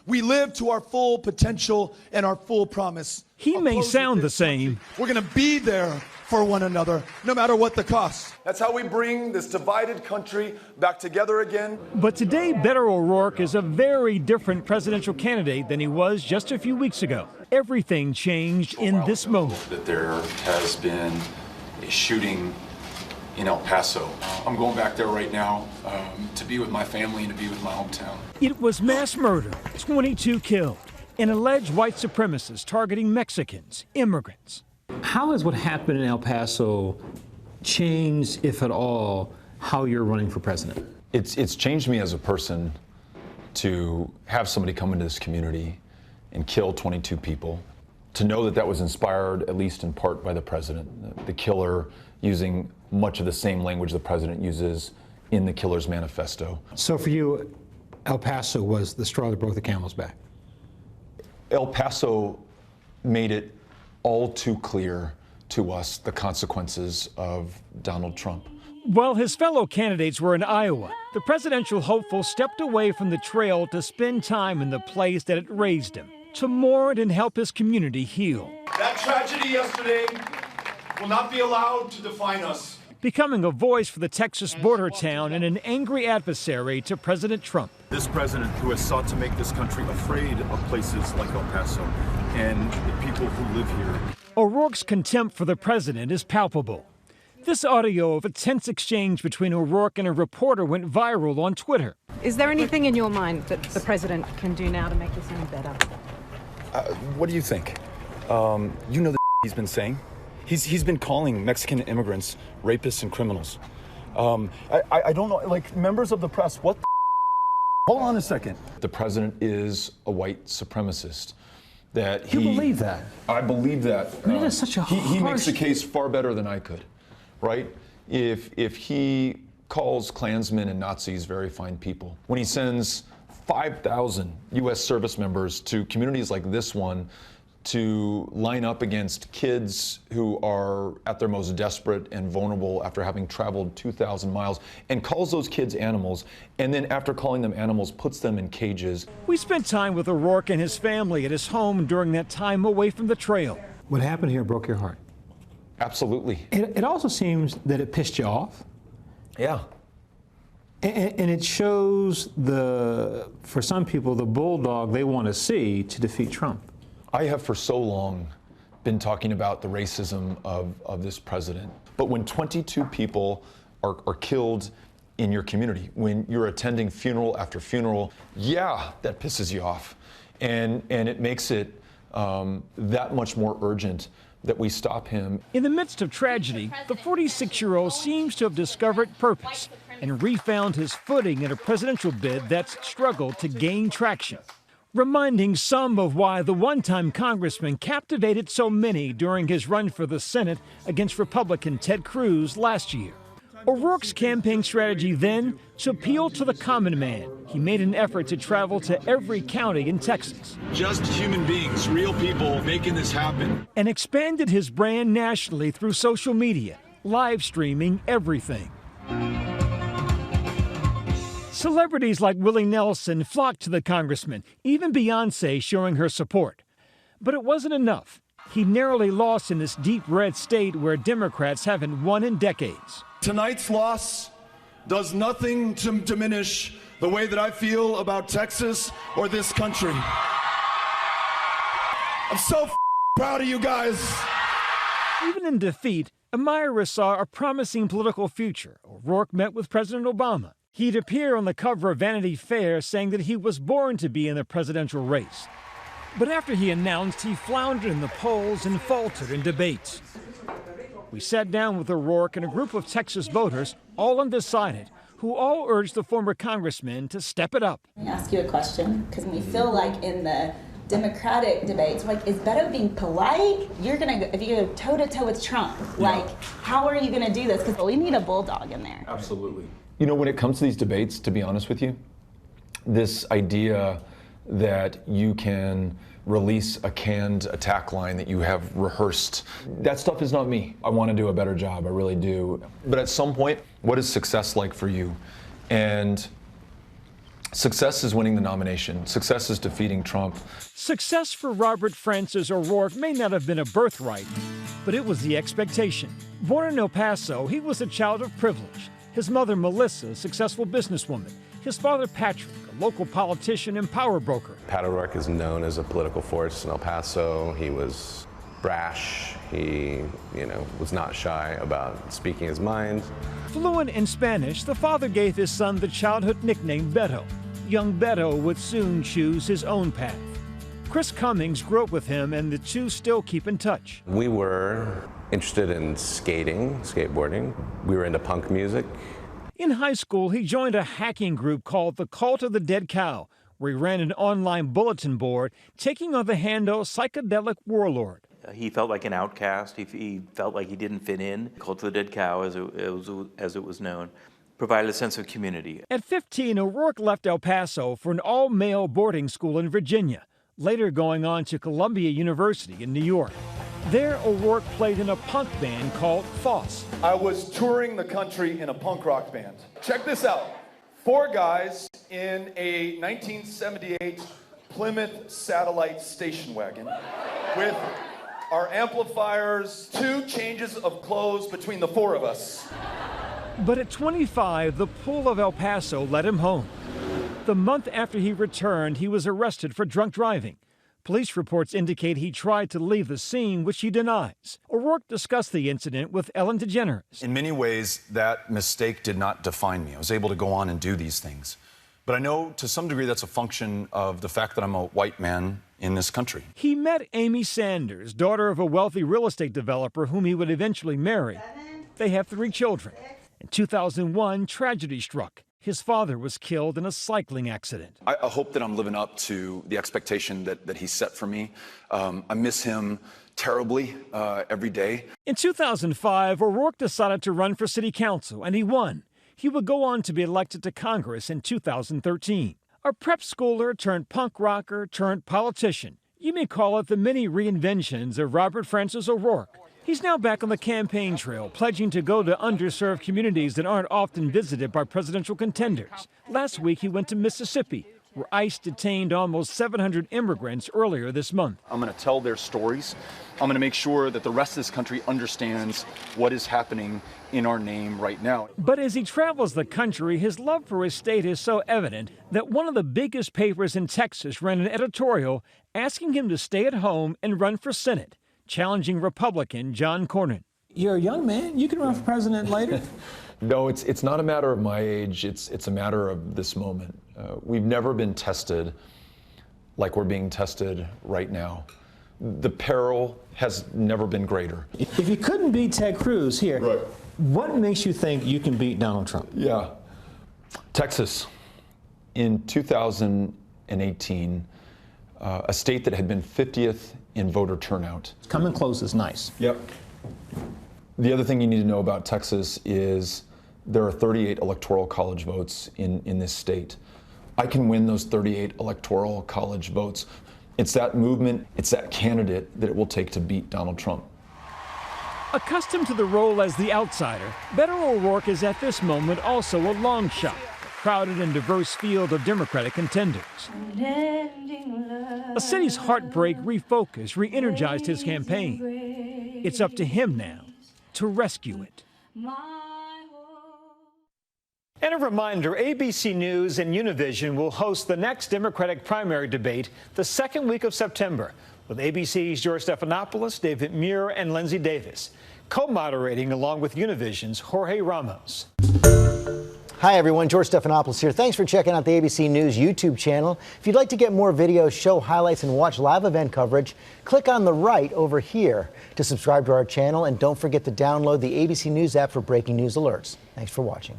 We live to our full potential and our full promise. He may sound the same. We're going to be there for one another, no matter what the cost. That's how we bring this divided country back together again. But today, Beto O'Rourke is a very different presidential candidate than he was just a few weeks ago. Everything changed in this moment. That there has been a shooting in El Paso. I'm going back there right now to be with my family and to be with my hometown. It was mass murder, 22 killed, an alleged white supremacist targeting Mexicans, immigrants. How has what happened in El Paso changed, if at all, how you're running for president? It's changed me as a person to have somebody come into this community and kill 22 people, to know that that was inspired, at least in part, by the president. The killer using much of the same language the president uses in the killer's manifesto. So for you, El Paso was the straw that broke the camel's back? El Paso made it all too clear to us the consequences of Donald Trump. While his fellow candidates were in Iowa, the presidential hopeful stepped away from the trail to spend time in the place that had raised him, to mourn and help his community heal. That tragedy yesterday will not be allowed to define us. Becoming a voice for the Texas border town and an angry adversary to President Trump. This president who has sought to make this country afraid of places like El Paso and the people who live here. O'Rourke's contempt for the president is palpable. This audio of a tense exchange between O'Rourke and a reporter went viral on Twitter. Is there anything in your mind that the president can do now to make this any better? What do you think? You know the he's been saying? He's been calling Mexican immigrants rapists and criminals. I don't know, like members of the press, what the Hold on a second. The president is a white supremacist. That You believe that? I believe that. I mean, that's such a he makes the harsh- case far better than I could, right? If he calls Klansmen and Nazis very fine people, when he sends 5,000 U.S. service members to communities like this one to line up against kids who are at their most desperate and vulnerable after having traveled 2,000 miles, and calls those kids animals, and then after calling them animals, puts them in cages. We spent time with O'Rourke and his family at his home during that time away from the trail. What happened here broke your heart. Absolutely. It also seems that it pissed you off. Yeah. And it shows for some people, the bulldog they want to see to defeat Trump. I have for so long been talking about the racism of this president. But when 22 people are killed in your community, when you're attending funeral after funeral, yeah, that pisses you off. And it makes it that much more urgent that we stop him. In the midst of tragedy, the 46-year-old seems to have discovered purpose and refound his footing in a presidential bid that's struggled to gain traction, reminding some of why the one-time congressman captivated so many during his run for the Senate against Republican Ted Cruz last year. O'Rourke's campaign strategy then, to appeal to the common man. He made an effort to travel to every county in Texas. Just human beings, real people making this happen. And expanded his brand nationally through social media, live streaming everything. Celebrities like Willie Nelson flocked to the congressman, even Beyoncé showing her support. But it wasn't enough. He narrowly lost in this deep red state where Democrats haven't won in decades. Tonight's loss does nothing to diminish the way that I feel about Texas or this country. I'm so proud of you guys. Even in defeat, Amira saw a promising political future. O'Rourke met with President Obama. He'd appear on the cover of Vanity Fair saying that he was born to be in the presidential race. But after he announced, he floundered in the polls and faltered in debates. We sat down with O'Rourke and a group of Texas voters, all undecided, who all urged the former congressman to step it up. Let me ask you a question, because we feel like in the Democratic debates, like, is Beto being polite? If you go toe-to-toe with Trump, like, how are you gonna do this? Because we need a bulldog in there. Absolutely. You know, when it comes to these debates, to be honest with you, this idea that you can release a canned attack line that you have rehearsed, that stuff is not me. I want to do a better job, I really do. But at some point, what is success like for you? And Success is winning the nomination. Success is defeating Trump. Success for Robert Francis O'Rourke may not have been a birthright, but it was the expectation. Born in El Paso, he was a child of privilege. His mother, Melissa, a successful businesswoman. His father, Patrick, a local politician and power broker. Beto O'Rourke is known as a political force in El Paso. He was brash. He, was not shy about speaking his mind. Fluent in Spanish, the father gave his son the childhood nickname Beto. Young Beto would soon choose his own path. Chris Cummings grew up with him, and the two still keep in touch. We were interested in skateboarding. We were into punk music. In high school, he joined a hacking group called the Cult of the Dead Cow, where he ran an online bulletin board taking on the handle Psychedelic Warlord. He felt like an outcast. He felt like he didn't fit in. Cult of the Dead Cow, as it was known, provided a sense of community. At 15, O'Rourke left El Paso for an all-male boarding school in Virginia, later going on to Columbia University in New York. There, O'Rourke played in a punk band called Foss. I was touring the country in a punk rock band. Check this out. 4 guys in a 1978 Plymouth Satellite station wagon with our amplifiers, 2 changes of clothes between the 4 of us. But at 25, the pull of El Paso led him home. The month after he returned, he was arrested for drunk driving. Police reports indicate he tried to leave the scene, which he denies. O'Rourke discussed the incident with Ellen DeGeneres. In many ways, that mistake did not define me. I was able to go on and do these things. But I know to some degree that's a function of the fact that I'm a white man in this country. He met Amy Sanders, daughter of a wealthy real estate developer whom he would eventually marry. They have 3 children. In 2001, tragedy struck. His father was killed in a cycling accident. I hope that I'm living up to the expectation that he set for me. I miss him terribly every day. In 2005, O'Rourke decided to run for city council, and he won. He would go on to be elected to Congress in 2013. A prep schooler turned punk rocker turned politician. You may call it the mini reinventions of Robert Francis O'Rourke. He's now back on the campaign trail, pledging to go to underserved communities that aren't often visited by presidential contenders. Last week, he went to Mississippi, where ICE detained almost 700 immigrants earlier this month. I'm going to tell their stories. I'm going to make sure that the rest of this country understands what is happening in our name right now. But as he travels the country, his love for his state is so evident that one of the biggest papers in Texas ran an editorial asking him to stay at home and run for Senate, challenging Republican John Cornyn. You're a young man. You can run for president later. No, it's not a matter of my age. It's a matter of this moment. We've never been tested like we're being tested right now. The peril has never been greater. If you couldn't beat Ted Cruz here, right, what makes you think you can beat Donald Trump? Yeah. Texas, in 2018, a state that had been 50th in voter turnout. Coming close is nice. Yep. The other thing you need to know about Texas is there are 38 electoral college votes in this state. I can win those 38 electoral college votes. It's that movement, it's that candidate that it will take to beat Donald Trump. Accustomed to the role as the outsider, Beto O'Rourke is at this moment also a long shot, a crowded and diverse field of Democratic contenders. A city's heartbreak refocused, re-energized his campaign. It's up to him now to rescue it. And a reminder, ABC News and Univision will host the next Democratic primary debate the second week of September, with ABC's George Stephanopoulos, David Muir, and Lindsay Davis, co-moderating along with Univision's Jorge Ramos. Hi, everyone. George Stephanopoulos here. Thanks for checking out the ABC News YouTube channel. If you'd like to get more videos, show highlights, and watch live event coverage, click on the right over here to subscribe to our channel. And don't forget to download the ABC News app for breaking news alerts. Thanks for watching.